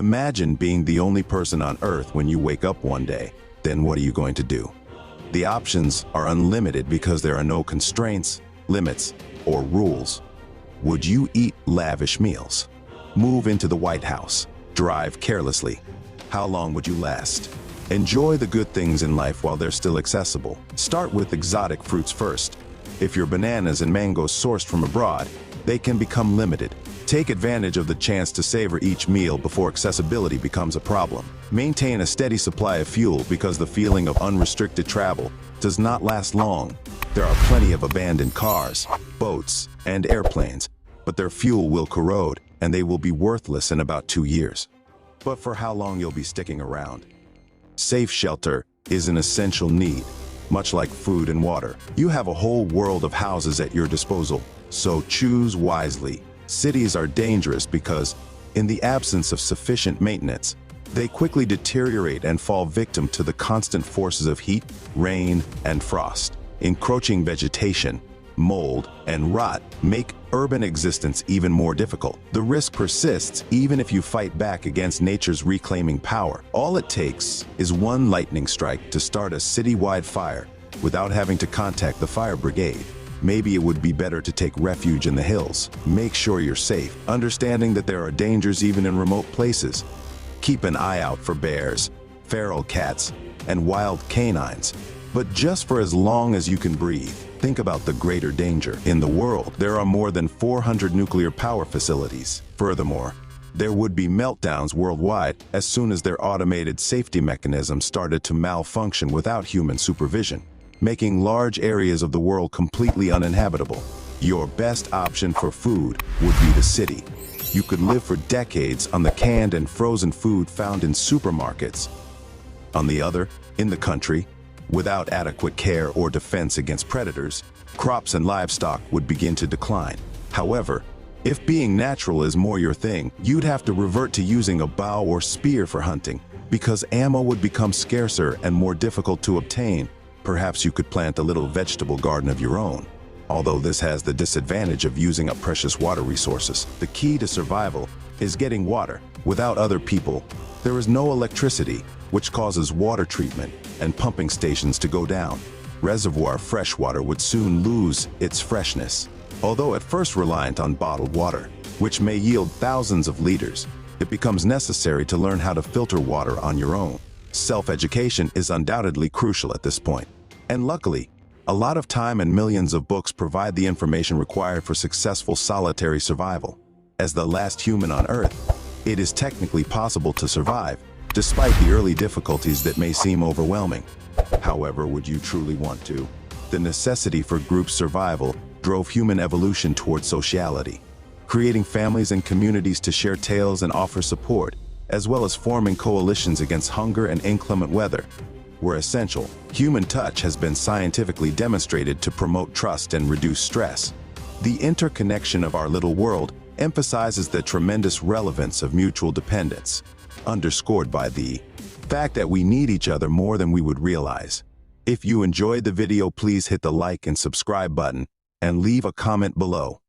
Imagine being the only person on Earth when you wake up one day. Then what are you going to do? The options are unlimited because there are no constraints, limits, or rules. Would you eat lavish meals? Move into the White House? Drive carelessly? How long would you last? Enjoy the good things in life while they're still accessible. Start with exotic fruits first. If your bananas and mangoes sourced from abroad, they can become limited. Take advantage of the chance to savor each meal before accessibility becomes a problem. Maintain a steady supply of fuel because the feeling of unrestricted travel does not last long. There are plenty of abandoned cars, boats, and airplanes, but their fuel will corrode and they will be worthless in about 2 years. But for how long you'll be sticking around? Safe shelter is an essential need, much like food and water. You have a whole world of houses at your disposal, so choose wisely. Cities are dangerous because, in the absence of sufficient maintenance, they quickly deteriorate and fall victim to the constant forces of heat, rain, and frost. Encroaching vegetation, mold, and rot make urban existence even more difficult. The risk persists even if you fight back against nature's reclaiming power. All it takes is one lightning strike to start a citywide fire without having to contact the fire brigade. Maybe it would be better to take refuge in the hills. Make sure you're safe, understanding that there are dangers even in remote places. Keep an eye out for bears, feral cats, and wild canines. But just for as long as you can breathe, think about the greater danger. In the world, there are more than 400 nuclear power facilities. Furthermore, there would be meltdowns worldwide as soon as their automated safety mechanisms started to malfunction without human supervision, making large areas of the world completely uninhabitable. Your best option for food would be the city. You could live for decades on the canned and frozen food found in supermarkets. On the other, in the country, without adequate care or defense against predators, crops and livestock would begin to decline. However, if being natural is more your thing, you'd have to revert to using a bow or spear for hunting, because ammo would become scarcer and more difficult to obtain. Perhaps you could plant a little vegetable garden of your own, although this has the disadvantage of using up precious water resources. The key to survival is getting water. Without other people, there is no electricity, which causes water treatment and pumping stations to go down. Reservoir freshwater would soon lose its freshness. Although at first reliant on bottled water, which may yield thousands of liters, it becomes necessary to learn how to filter water on your own. Self-education is undoubtedly crucial at this point. And luckily, a lot of time and millions of books provide the information required for successful solitary survival. As the last human on Earth, it is technically possible to survive, despite the early difficulties that may seem overwhelming. However, would you truly want to? The necessity for group survival drove human evolution toward sociality. Creating families and communities to share tales and offer support, as well as forming coalitions against hunger and inclement weather, were essential. Human touch has been scientifically demonstrated to promote trust and reduce stress. The interconnection of our little world emphasizes the tremendous relevance of mutual dependence, underscored by the fact that we need each other more than we would realize. If you enjoyed the video, please hit the like and subscribe button and leave a comment below.